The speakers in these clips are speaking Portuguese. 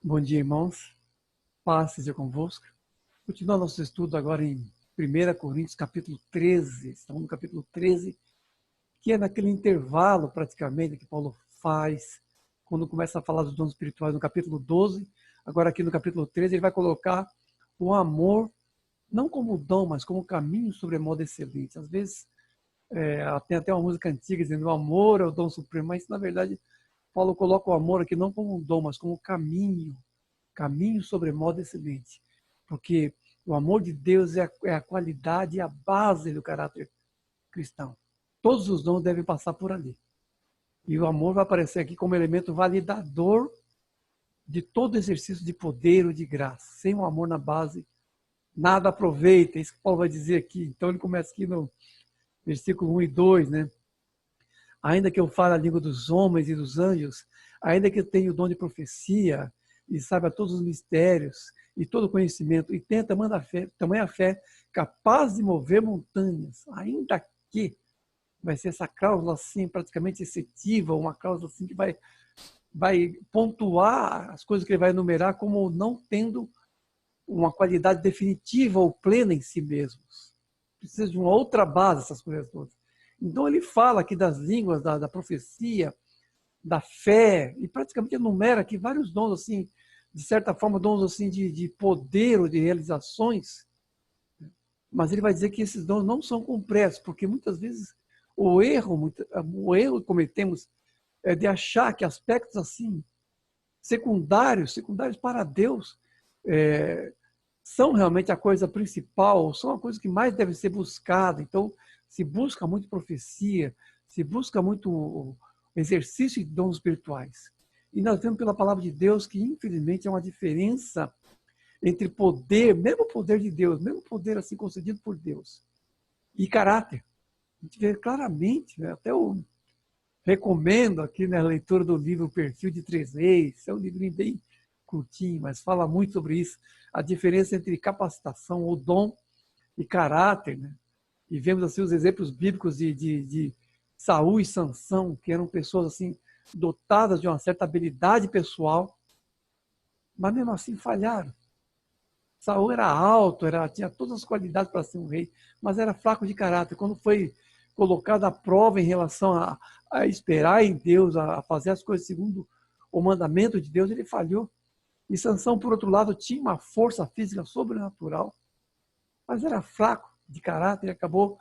Bom dia, irmãos. Paz seja convosco. Continuando nosso estudo agora em 1 Coríntios, capítulo 13. Estamos no capítulo 13, que é naquele intervalo, praticamente, que Paulo faz quando começa a falar dos dons espirituais no capítulo 12. Agora, aqui no capítulo 13, ele vai colocar o amor, não como dom, mas como caminho sobremodo excelente. Às vezes, tem até uma música antiga dizendo o amor é o dom supremo, mas, na verdade, Paulo coloca o amor aqui não como um dom, mas como caminho sobremodo excelente, porque o amor de Deus é a qualidade e a base do caráter cristão. Todos os dons devem passar por ali. E o amor vai aparecer aqui como elemento validador de todo exercício de poder ou de graça. Sem o amor na base, nada aproveita. É isso que Paulo vai dizer aqui. Então ele começa aqui no versículo 1 e 2, né? Ainda que eu fale a língua dos homens e dos anjos, ainda que eu tenha o dom de profecia e saiba todos os mistérios e todo o conhecimento e tenha tamanha fé capaz de mover montanhas, ainda que vai ser essa cláusula assim praticamente excetiva, uma cláusula assim que vai pontuar as coisas que ele vai enumerar como não tendo uma qualidade definitiva ou plena em si mesmos. Precisa de uma outra base essas coisas todas. Então ele fala aqui das línguas, da profecia, da fé, e praticamente enumera aqui vários dons, assim, de certa forma, dons assim de poder ou de realizações, mas ele vai dizer que esses dons não são completos, porque muitas vezes o erro que cometemos é de achar que aspectos assim, secundários para Deus, são realmente a coisa principal, são a coisa que mais deve ser buscada. Então, se busca muito profecia, se busca muito exercício de dons espirituais. E nós vemos pela palavra de Deus que, infelizmente, há uma diferença entre poder, mesmo poder de Deus, mesmo poder assim concedido por Deus, e caráter. A gente vê claramente, né? Até eu recomendo aqui na leitura do livro Perfil de Três Reis, é um livrinho bem curtinho, mas fala muito sobre isso, a diferença entre capacitação ou dom e caráter, né? E vemos assim os exemplos bíblicos de Saul e Sansão, que eram pessoas assim dotadas de uma certa habilidade pessoal, mas mesmo assim falharam. Saul era alto, tinha todas as qualidades para ser um rei, mas era fraco de caráter. Quando foi colocado à prova em relação a esperar em Deus, a fazer as coisas segundo o mandamento de Deus, ele falhou. E Sansão, por outro lado, tinha uma força física sobrenatural, mas era fraco de caráter e acabou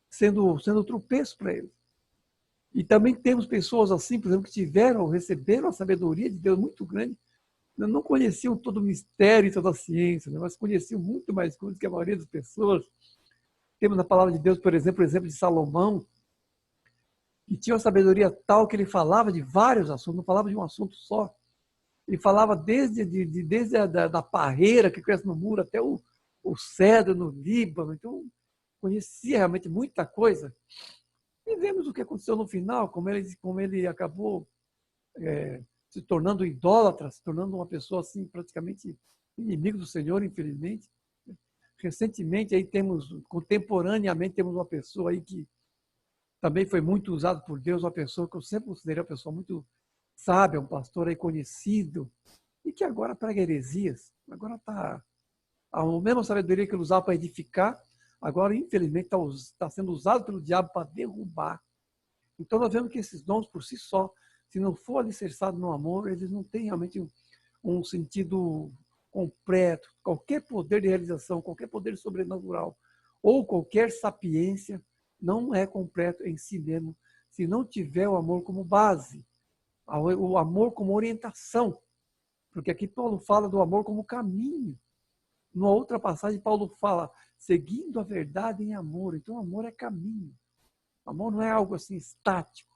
sendo tropeço para ele. E também temos pessoas assim, por exemplo, que receberam a sabedoria de Deus muito grande, não conheciam todo o mistério e toda a ciência, né? Mas conheciam muito mais coisas que a maioria das pessoas. Temos na palavra de Deus, por exemplo, o exemplo de Salomão, que tinha uma sabedoria tal que ele falava de vários assuntos, não falava de um assunto só. Ele falava desde a parreira que cresce no muro até o cedro no Líbano. Então, conhecia realmente muita coisa. E vemos o que aconteceu no final, como ele acabou se tornando idólatra, se tornando uma pessoa assim praticamente inimigo do Senhor, infelizmente. Recentemente, contemporaneamente, temos uma pessoa aí que também foi muito usada por Deus, uma pessoa que eu sempre considerei uma pessoa muito sábia, um pastor aí conhecido, e que agora prega heresias. Agora está a mesma sabedoria que ele usava para edificar, agora, infelizmente, está sendo usado pelo diabo para derrubar. Então, nós vemos que esses dons, por si só, se não for alicerçado no amor, eles não têm realmente um sentido completo. Qualquer poder de realização, qualquer poder sobrenatural ou qualquer sapiência não é completo em si mesmo se não tiver o amor como base, o amor como orientação. Porque aqui Paulo fala do amor como caminho. Numa outra passagem, Paulo fala seguindo a verdade em amor. Então, o amor é caminho. O amor não é algo assim estático.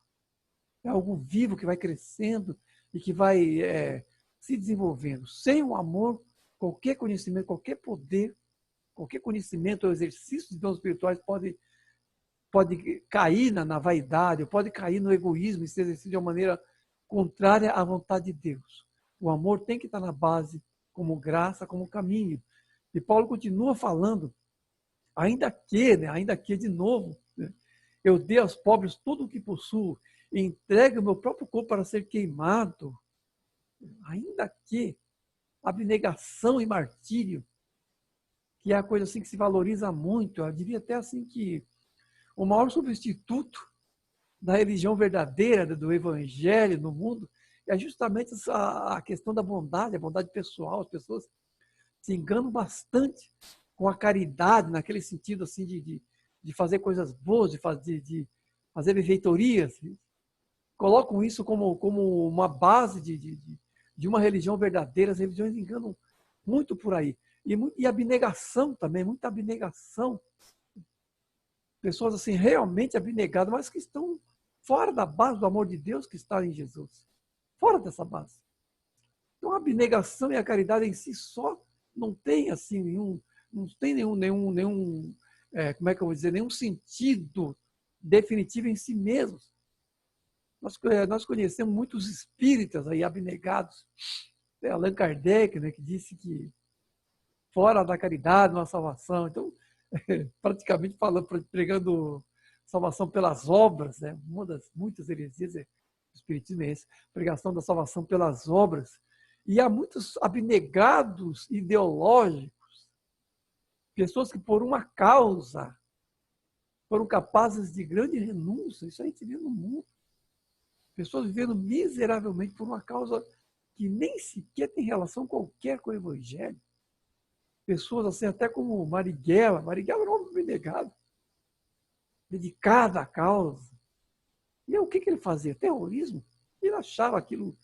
É algo vivo que vai crescendo e que vai se desenvolvendo. Sem o amor, qualquer conhecimento, qualquer poder, qualquer conhecimento ou exercício de dons espirituais pode cair na vaidade, pode cair no egoísmo e ser exercido de uma maneira contrária à vontade de Deus. O amor tem que estar na base como graça, como caminho. E Paulo continua falando, ainda que de novo, né, eu dei aos pobres tudo o que possuo, entregue o meu próprio corpo para ser queimado, ainda que abnegação e martírio, que é a coisa assim que se valoriza muito. Eu diria até assim que o maior substituto da religião verdadeira, do evangelho no mundo, é justamente a questão da bondade, a bondade pessoal. As pessoas se enganam bastante com a caridade, naquele sentido assim de fazer coisas boas, de fazer benfeitorias. Colocam isso como uma base de uma religião verdadeira. As religiões enganam muito por aí. E abnegação também, muita abnegação. Pessoas assim realmente abnegadas, mas que estão fora da base do amor de Deus que está em Jesus. Fora dessa base. Então a abnegação e a caridade em si só não tem assim como é que eu vou dizer, nenhum sentido definitivo em si mesmos. Nós conhecemos muitos espíritas aí abnegados. Allan Kardec, né, que disse que fora da caridade não há salvação. Então, praticamente falando, pregando salvação pelas obras, né? Uma das muitas heresias do espiritismo é essa, pregação da salvação pelas obras. E há muitos abnegados ideológicos, pessoas que por uma causa foram capazes de grande renúncia. Isso a gente vê no mundo. Pessoas vivendo miseravelmente por uma causa que nem sequer tem relação qualquer com o evangelho. Pessoas assim, até como Marighella. Marighella era um homem abnegado, dedicado à causa. E o que ele fazia? Terrorismo. Ele achava aquilo.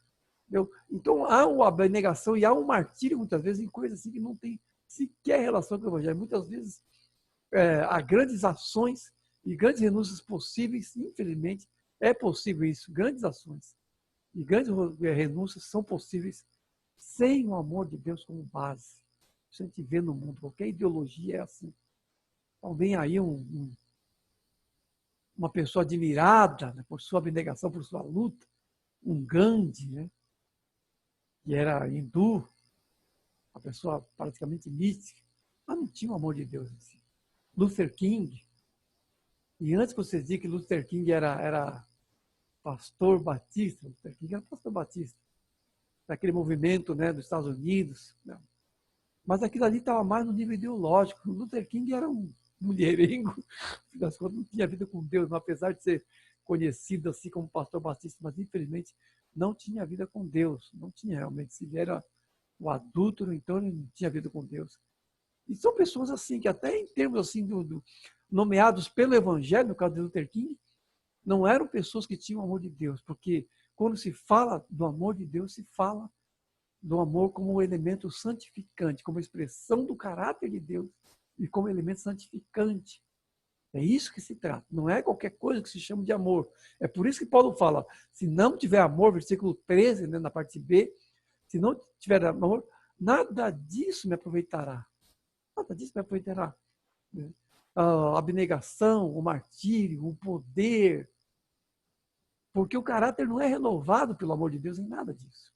Então há uma abnegação e há um martírio, muitas vezes, em coisas assim que não tem sequer relação com o evangelho. Muitas vezes há grandes ações e grandes renúncias possíveis. Infelizmente, é possível isso. Grandes ações e grandes renúncias são possíveis sem o amor de Deus como base. Isso a gente vê no mundo. Qualquer ideologia é assim. Então vem aí uma pessoa admirada, né, por sua abnegação, por sua luta, um Gandhi, né, que era hindu, uma pessoa praticamente mística, mas não tinha o amor de Deus em si. Luther King, e antes que vocês digam que Luther King era pastor batista, Luther King era pastor batista, daquele movimento, né, dos Estados Unidos, né, mas aquilo ali estava mais no nível ideológico. O Luther King era um mulherengo, no fim das contas, não tinha vida com Deus, apesar de ser conhecido assim como pastor batista, mas infelizmente não tinha vida com Deus, não tinha realmente. Se ele era o adúltero, então ele não tinha vida com Deus. E são pessoas assim, que até em termos assim, nomeados pelo Evangelho, no caso de Luther King, não eram pessoas que tinham o amor de Deus, porque quando se fala do amor de Deus, se fala do amor como um elemento santificante, como expressão do caráter de Deus e como elemento santificante. É isso que se trata. Não é qualquer coisa que se chama de amor. É por isso que Paulo fala, se não tiver amor, versículo 13, né, na parte B, se não tiver amor, nada disso me aproveitará. Nada disso me aproveitará. A abnegação, o martírio, o poder. Porque o caráter não é renovado pelo amor de Deus em nada disso.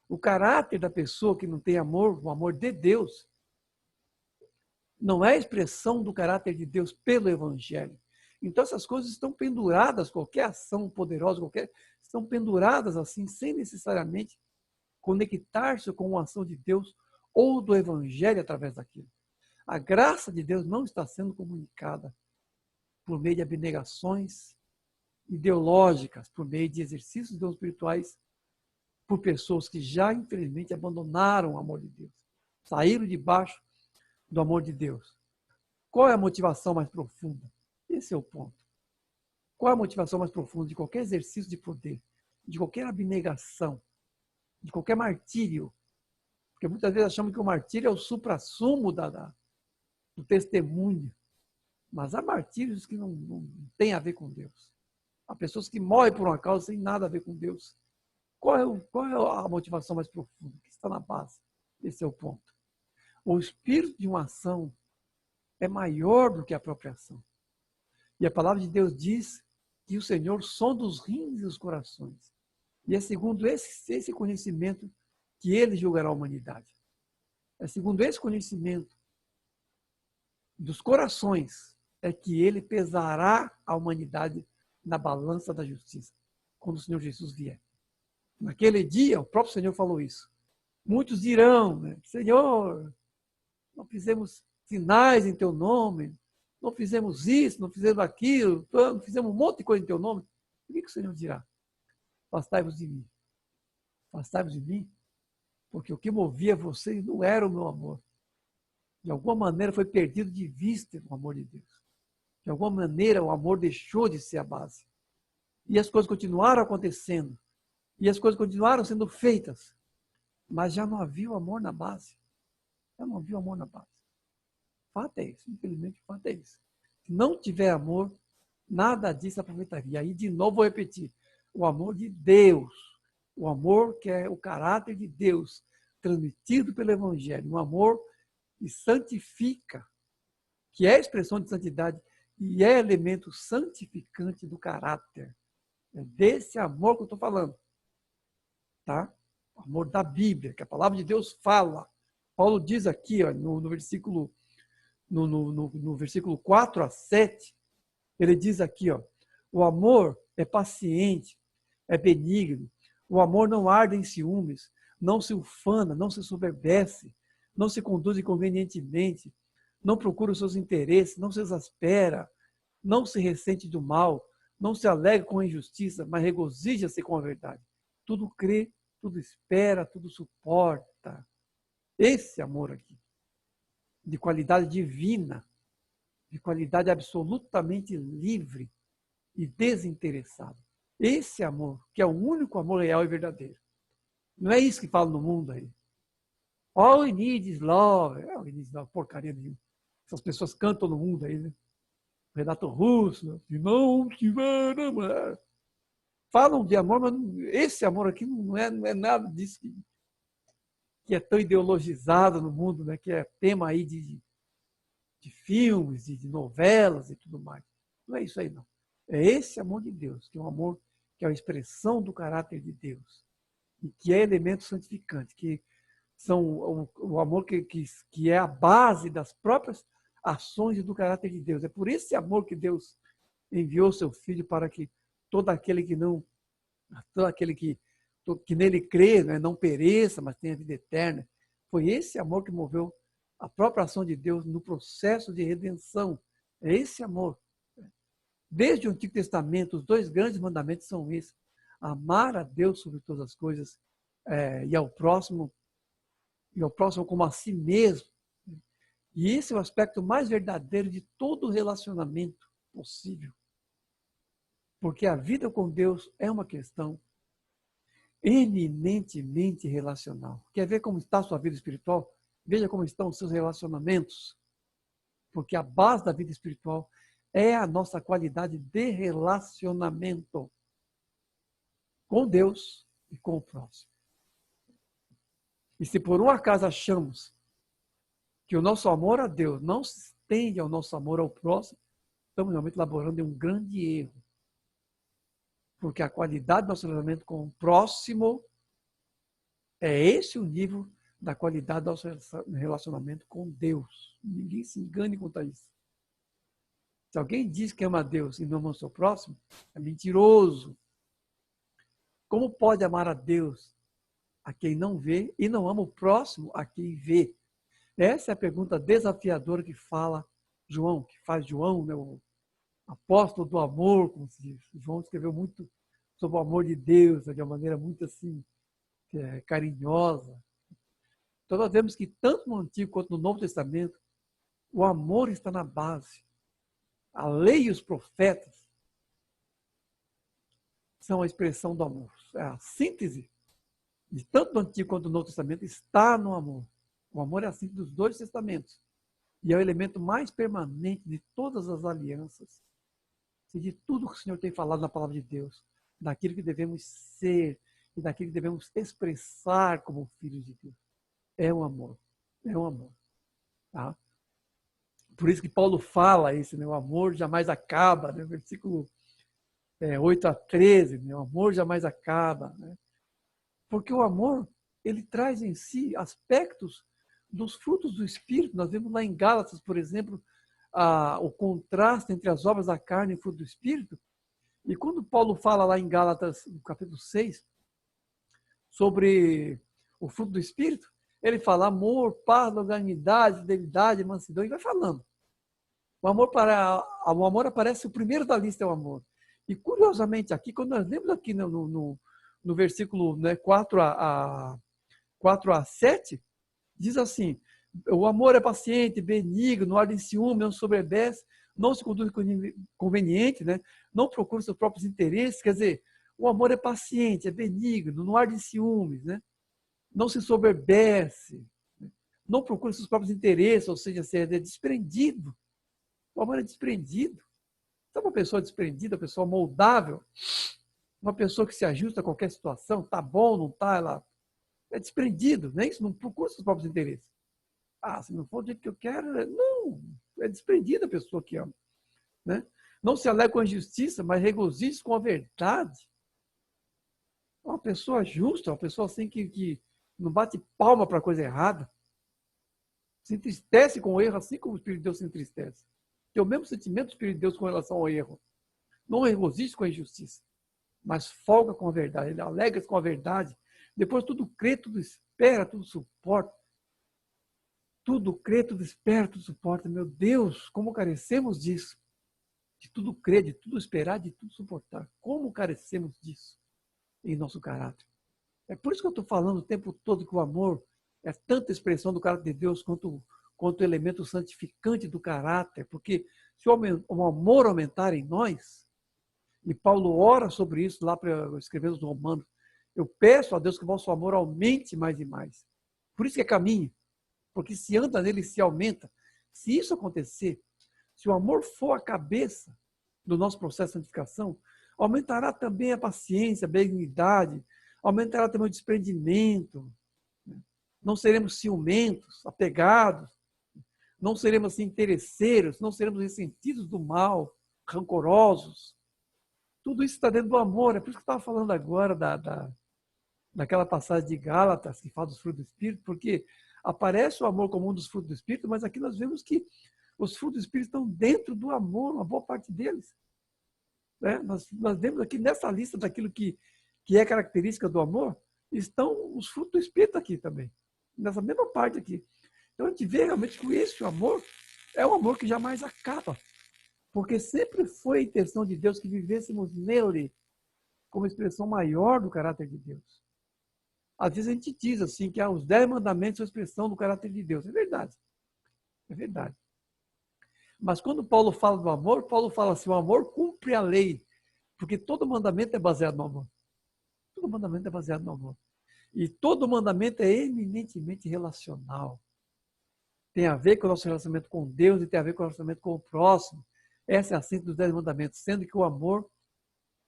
O caráter da pessoa que não tem amor, o amor de Deus, não é a expressão do caráter de Deus pelo Evangelho. Então essas coisas estão penduradas, qualquer ação poderosa, estão penduradas assim, sem necessariamente conectar-se com uma ação de Deus ou do Evangelho através daquilo. A graça de Deus não está sendo comunicada por meio de abnegações ideológicas, por meio de exercícios espirituais, por pessoas que já, infelizmente, abandonaram o amor de Deus, saíram debaixo do amor de Deus. Qual é a motivação mais profunda? Esse é o ponto. Qual é a motivação mais profunda de qualquer exercício de poder, de qualquer abnegação, de qualquer martírio? Porque muitas vezes achamos que o martírio é o suprassumo do testemunho. Mas há martírios que não têm a ver com Deus. Há pessoas que morrem por uma causa sem nada a ver com Deus. Qual é a motivação mais profunda? O que está na base? Esse é o ponto. O espírito de uma ação é maior do que a própria ação. E a palavra de Deus diz que o Senhor sonda os rins e os corações. E é segundo esse conhecimento que ele julgará a humanidade. É segundo esse conhecimento dos corações é que ele pesará a humanidade na balança da justiça, quando o Senhor Jesus vier. Naquele dia, o próprio Senhor falou isso. Muitos dirão, né, Senhor, não fizemos sinais em teu nome, não fizemos isso, não fizemos aquilo, não fizemos um monte de coisa em teu nome. O que o Senhor dirá? Afastai-vos de mim. Afastai-vos de mim, porque o que movia vocês não era o meu amor. De alguma maneira foi perdido de vista o amor de Deus. De alguma maneira o amor deixou de ser a base. E as coisas continuaram acontecendo. E as coisas continuaram sendo feitas. Mas já não havia o amor na base. Já não havia o amor na base. O fato é isso. Infelizmente, o fato é isso. Se não tiver amor, nada disso aproveitaria. Aí, de novo, vou repetir. O amor de Deus. O amor que é o caráter de Deus, transmitido pelo Evangelho. Um amor que santifica, que é expressão de santidade e é elemento santificante do caráter. É desse amor que eu estou falando. Tá? O amor da Bíblia, que a palavra de Deus fala. Paulo diz aqui, ó, no versículo 4 a 7, ele diz aqui, ó, o amor é paciente, é benigno, o amor não arde em ciúmes, não se ufana, não se soberbece, não se conduz inconvenientemente, não procura os seus interesses, não se exaspera, não se ressente do mal, não se alegra com a injustiça, mas regozija-se com a verdade. Tudo crê, tudo espera, tudo suporta. Esse amor aqui, de qualidade divina, de qualidade absolutamente livre e desinteressado. Esse amor, que é o único amor real e verdadeiro. Não é isso que fala no mundo aí. All we need is love. All we need is love, porcaria nenhuma. Essas pessoas cantam no mundo aí, né? Renato Russo, se não tiver amor. Falam de amor, mas esse amor aqui não é nada disso que é tão ideologizado no mundo, né? Que é tema aí de filmes, de novelas e tudo mais. Não é isso aí, não. É esse amor de Deus, que é um amor que é a expressão do caráter de Deus, e que é elemento santificante, que são o amor que é a base das próprias ações do caráter de Deus. É por esse amor que Deus enviou seu Filho para que todo aquele que nele crê, né, não pereça, mas tenha vida eterna. Foi esse amor que moveu a própria ação de Deus no processo de redenção. É esse amor. Desde o Antigo Testamento, os dois grandes mandamentos são esses: amar a Deus sobre todas as coisas e ao próximo como a si mesmo. E esse é o aspecto mais verdadeiro de todo relacionamento possível. Porque a vida com Deus é uma questão eminentemente relacional. Quer ver como está a sua vida espiritual? Veja como estão os seus relacionamentos. Porque a base da vida espiritual é a nossa qualidade de relacionamento com Deus e com o próximo. E se por um acaso achamos que o nosso amor a Deus não se estende ao nosso amor ao próximo, estamos realmente laborando em um grande erro. Porque a qualidade do nosso relacionamento com o próximo é esse o nível da qualidade do nosso relacionamento com Deus. Ninguém se engane quanto a isso. Se alguém diz que ama a Deus e não ama o seu próximo, é mentiroso. Como pode amar a Deus a quem não vê e não ama o próximo a quem vê? Essa é a pergunta desafiadora que faz João, né, o apóstolo do amor, como se diz. João escreveu muito sobre o amor de Deus, de uma maneira muito assim, carinhosa. Então nós vemos que tanto no Antigo quanto no Novo Testamento, o amor está na base. A lei e os profetas são a expressão do amor. A síntese de tanto do Antigo quanto do Novo Testamento está no amor. O amor é a síntese dos dois testamentos. E é o elemento mais permanente de todas as alianças. E de tudo que o Senhor tem falado na palavra de Deus. Daquilo que devemos ser e daquilo que devemos expressar como filhos de Deus. É um amor. É um amor. Tá? Por isso que Paulo fala isso, né? O amor jamais acaba, né? Versículo 8 a 13, né? O amor jamais acaba, né? Porque o amor, ele traz em si aspectos dos frutos do Espírito. Nós vemos lá em Gálatas, por exemplo, o contraste entre as obras da carne e o fruto do Espírito. E quando Paulo fala lá em Gálatas, no capítulo 6, sobre o fruto do Espírito, ele fala amor, paz, longanimidade, fidelidade, mansidão, e vai falando. O amor aparece, o primeiro da lista é o amor. E, curiosamente, aqui, quando nós lemos aqui no versículo, né, 4 a 7, diz assim, o amor é paciente, benigno, não arde em ciúme, não soberbece, não se conduz conveniente, né? Não procura seus próprios interesses. Quer dizer, o amor é paciente, é benigno, não arde em ciúmes, né? Não se soberbece, né? Não procura seus próprios interesses, ou seja, é desprendido. O amor é desprendido. Sabe uma pessoa desprendida, uma pessoa moldável, uma pessoa que se ajusta a qualquer situação, tá bom, não tá, ela é desprendido, não é isso? Não procura seus próprios interesses. Ah, se não for do jeito que eu quero, não, é desprendida a pessoa que ama, né? Não se alegra com a injustiça, mas regozija com a verdade. Uma pessoa justa, uma pessoa assim que não bate palma para coisa errada, se entristece com o erro, assim como o Espírito de Deus se entristece. Tem o mesmo sentimento do Espírito de Deus com relação ao erro. Não regozija com a injustiça, mas folga com a verdade, ele alegra com a verdade. Depois tudo crê, tudo espera, tudo suporta. Tudo crê, tudo espera, tudo suporta. Meu Deus, como carecemos disso. De tudo crer, de tudo esperar, de tudo suportar. Como carecemos disso em nosso caráter. É por isso que eu estou falando o tempo todo que o amor é tanta expressão do caráter de Deus quanto o elemento santificante do caráter. Porque se o amor aumentar em nós, e Paulo ora sobre isso lá para escrever os Romanos, eu peço a Deus que o vosso amor aumente mais e mais. Por isso que é caminho. Porque se anda nele, se aumenta. Se isso acontecer, se o amor for a cabeça do nosso processo de santificação, aumentará também a paciência, a benignidade, aumentará também o desprendimento. Não seremos ciumentos, apegados, não seremos assim, interesseiros, não seremos ressentidos do mal, rancorosos. Tudo isso está dentro do amor. É por isso que eu estava falando agora daquela passagem de Gálatas, que fala dos frutos do Espírito, porque aparece o amor como um dos frutos do Espírito, mas aqui nós vemos que os frutos do Espírito estão dentro do amor, uma boa parte deles. Né? Nós vemos aqui nessa lista daquilo que é característica do amor, estão os frutos do Espírito aqui também, nessa mesma parte aqui. Então a gente vê realmente que esse amor é um amor que jamais acaba, porque sempre foi a intenção de Deus que vivêssemos nele como expressão maior do caráter de Deus. Às vezes a gente diz assim que os 10 mandamentos são a expressão do caráter de Deus. É verdade. É verdade. Mas quando Paulo fala do amor, Paulo fala assim, o amor cumpre a lei. Porque todo mandamento é baseado no amor. Todo mandamento é baseado no amor. E todo mandamento é eminentemente relacional. Tem a ver com o nosso relacionamento com Deus e tem a ver com o relacionamento com o próximo. Essa é a síntese dos 10 mandamentos, sendo que o amor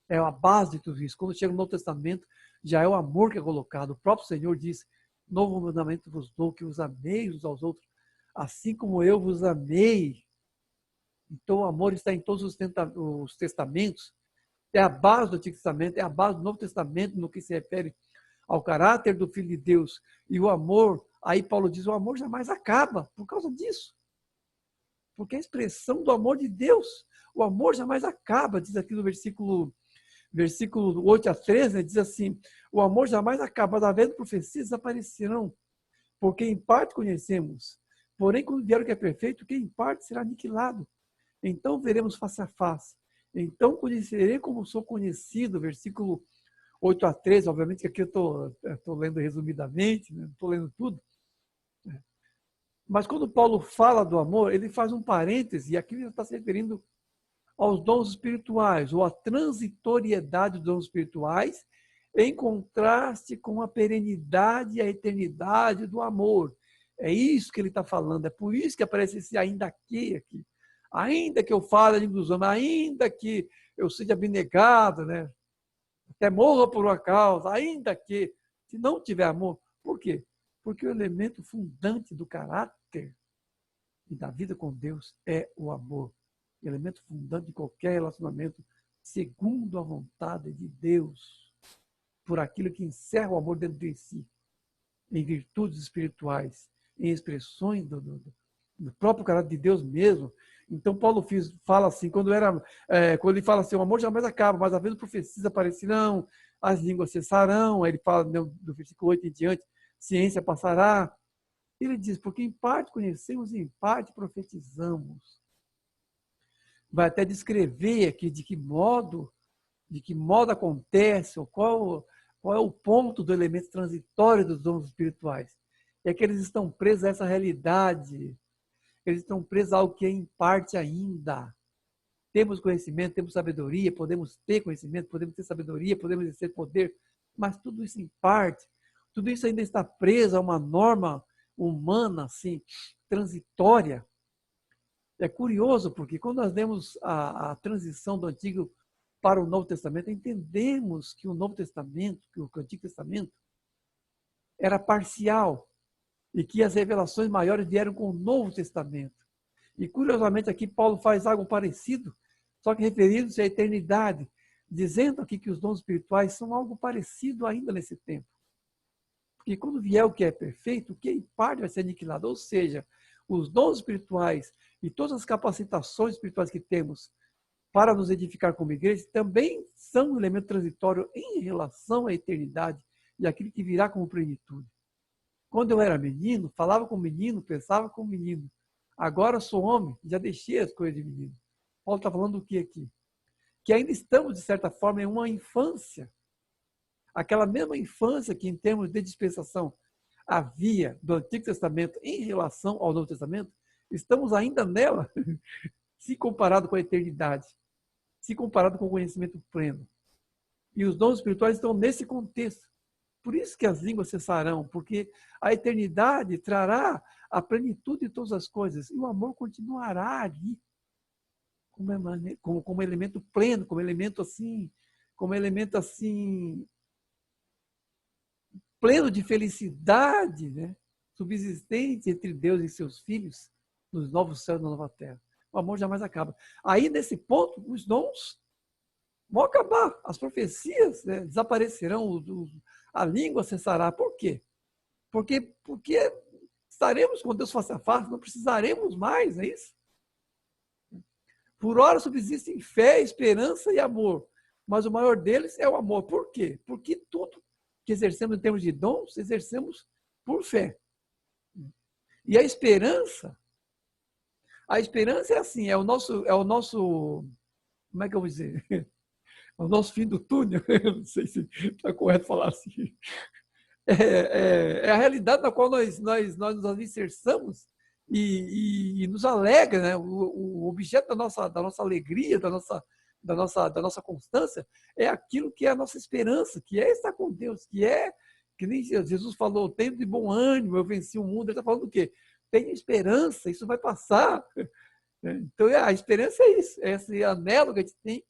é a base de tudo isso. Quando chega no Novo Testamento, já é o amor que é colocado. O próprio Senhor diz, novo mandamento vos dou, que vos ameis uns aos outros, assim como eu vos amei. Então o amor está em todos os testamentos. É a base do Antigo Testamento, é a base do Novo Testamento no que se refere ao caráter do Filho de Deus. E o amor, aí Paulo diz, o amor jamais acaba por causa disso. Porque é a expressão do amor de Deus. O amor jamais acaba, diz aqui no versículo 8 a 13, né, diz assim, o amor jamais acaba, mas havendo profecias desaparecerão, porque em parte conhecemos, porém quando vier o que é perfeito, quem em parte será aniquilado. Então veremos face a face. Então conhecerei como sou conhecido, versículo 8 a 13, obviamente que aqui eu estou lendo resumidamente, né, não estou lendo tudo. Mas quando Paulo fala do amor, ele faz um parêntese, e aqui ele está se referindo aos dons espirituais, ou à transitoriedade dos dons espirituais, em contraste com a perenidade e a eternidade do amor. É isso que ele está falando, é por isso que aparece esse ainda que aqui. Ainda que eu fale a língua dos homens, ainda que eu seja abnegado, né? Até morra por uma causa, ainda que, se não tiver amor, por quê? Porque o elemento fundante do caráter e da vida com Deus é o amor. O elemento fundante de qualquer relacionamento, segundo a vontade de Deus, por aquilo que encerra o amor dentro de si, em virtudes espirituais, em expressões do próprio caráter de Deus mesmo. Então Paulo fala assim, quando ele fala assim, o amor jamais acaba, mas havendo profecias aparecerão, as línguas cessarão, aí ele fala do versículo 8 em diante, ciência passará. Ele diz, porque em parte conhecemos e em parte profetizamos. Vai até descrever aqui de que modo acontece, ou qual é o ponto do elemento transitório dos dons espirituais. É que eles estão presos a essa realidade, eles estão presos a algo que é em parte ainda. Temos conhecimento, temos sabedoria, podemos ter conhecimento, podemos ter sabedoria, podemos exercer poder, mas tudo isso em parte, tudo isso ainda está preso a uma norma humana, assim, transitória. É curioso, porque quando nós vemos a transição do Antigo para o Novo Testamento, entendemos que o Novo Testamento, que o Antigo Testamento, era parcial e que as revelações maiores vieram com o Novo Testamento. E, curiosamente, aqui Paulo faz algo parecido, só que referindo-se à eternidade, dizendo aqui que os dons espirituais são algo parecido ainda nesse tempo. Porque quando vier o que é perfeito, o que é em parte vai ser aniquilado. Ou seja, os dons espirituais e todas as capacitações espirituais que temos para nos edificar como igreja também são um elemento transitório em relação à eternidade e aquilo que virá como plenitude. Quando eu era menino, falava como menino, pensava como menino. Agora sou homem, já deixei as coisas de menino. Paulo está falando do que aqui? Que ainda estamos, de certa forma, em uma infância. Aquela mesma infância que, em termos de dispensação, havia do Antigo Testamento em relação ao Novo Testamento, estamos ainda nela, se comparado com a eternidade, se comparado com o conhecimento pleno. E os dons espirituais estão nesse contexto. Por isso que as línguas cessarão, porque a eternidade trará a plenitude de todas as coisas e o amor continuará ali como elemento pleno, como elemento assim pleno de felicidade, né? Subsistente entre Deus e seus filhos nos novos céus e na nova terra. O amor jamais acaba. Aí, nesse ponto, os dons vão acabar. As profecias, né, desaparecerão, a língua cessará. Por quê? Porque estaremos com Deus face a face, não precisaremos mais, é isso? Por ora subsistem fé, esperança e amor, mas o maior deles é o amor. Por quê? Porque tudo que exercemos em termos de dons, exercemos por fé. E a esperança é assim, é o nosso, como é que eu vou dizer? É o nosso fim do túnel, eu não sei se está correto falar assim. É a realidade na qual nós nos alicerçamos e nos alegra, né? O objeto da nossa alegria, da nossa constância, é aquilo que é a nossa esperança, que é estar com Deus, que nem Jesus falou, tenho de bom ânimo, eu venci o mundo. Ele está falando do quê? Tenha esperança, isso vai passar. Então, a esperança é isso, é esse anelo que a gente tem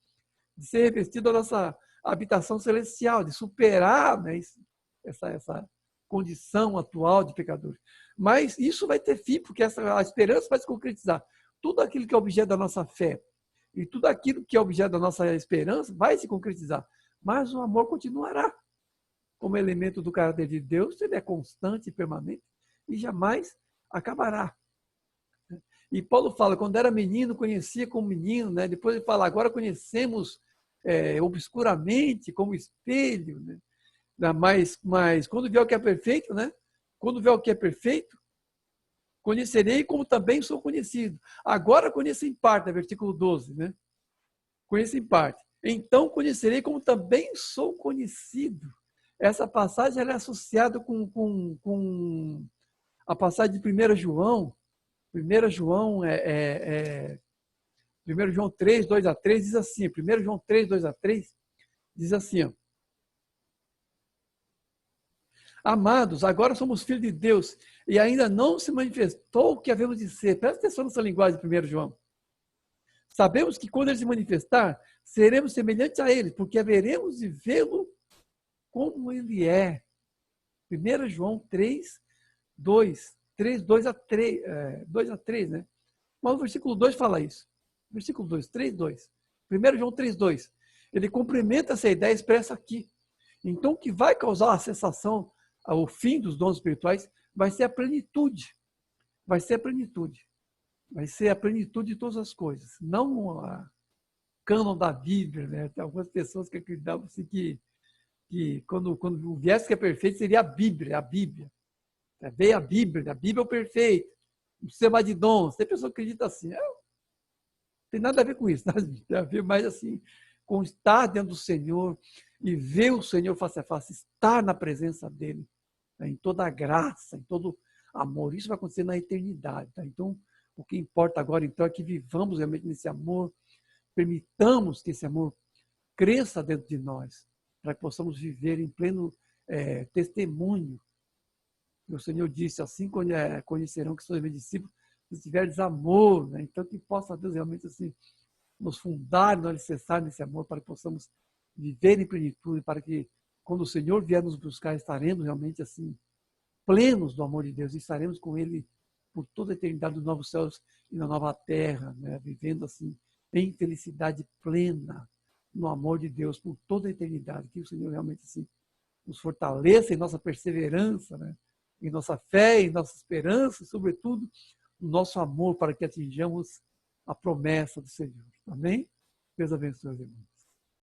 de ser revestido da nossa habitação celestial, de superar, né, essa condição atual de pecadores. Mas isso vai ter fim, porque a esperança vai se concretizar. Tudo aquilo que é objeto da nossa fé e tudo aquilo que é objeto da nossa esperança vai se concretizar. Mas o amor continuará como elemento do caráter de Deus, ele é constante e permanente e jamais acabará. E Paulo fala, quando era menino, conhecia como menino, né? Depois ele fala, agora conhecemos obscuramente, como espelho, né? Mas quando vier o que é perfeito, né? Quando vier o que é perfeito, conhecerei como também sou conhecido. Agora conheço em parte, versículo 12, né? Conheço em parte. Então conhecerei como também sou conhecido. Essa passagem ela é associada com a passagem de 1 João. 1 João 1 João 3, 2 a 3 diz assim, 1 João 3, 2 a 3 diz assim, ó, amados, agora somos filhos de Deus e ainda não se manifestou o que havemos de ser. Presta atenção nessa linguagem de 1 João. Sabemos que quando ele se manifestar, seremos semelhantes a ele, porque haveremos de vê-lo como ele é. 1 João 3, 2. 2 a 3, né? Mas o versículo 2 fala isso. Versículo 2, 3, 2. 1 João 3, 2. Ele complementa essa ideia expressa aqui. Então, o que vai causar a cessação, o fim dos dons espirituais, vai ser a plenitude. Vai ser a plenitude. Vai ser a plenitude de todas as coisas. Não a cânon da Bíblia, né? Tem algumas pessoas que acreditam assim que quando viesse que é perfeito, seria a Bíblia. Veio a Bíblia é o perfeito. Não precisa mais de dons. Tem pessoa que acredita assim. Não tem nada a ver com isso. Tem a ver mais assim, com estar dentro do Senhor e ver o Senhor face a face, estar na presença dele, né, em toda a graça, em todo amor. Isso vai acontecer na eternidade. Tá? Então, o que importa agora então é que vivamos realmente nesse amor, permitamos que esse amor cresça dentro de nós, para que possamos viver em pleno testemunho. O Senhor disse, assim conhecerão que são meus discípulos, se tiverdes amor. Né? Então, que possa Deus realmente assim, nos fundar, nos alicerçar nesse amor, para que possamos viver em plenitude, para que, quando o Senhor vier nos buscar, estaremos realmente assim, plenos do amor de Deus, e estaremos com Ele por toda a eternidade dos novos céus e na nova terra, né? Vivendo assim, em felicidade plena, no amor de Deus, por toda a eternidade. Que o Senhor realmente assim, nos fortaleça em nossa perseverança, né? Em nossa fé, em nossa esperança, e, sobretudo, no nosso amor, para que atinjamos a promessa do Senhor. Amém? Deus abençoe, irmão.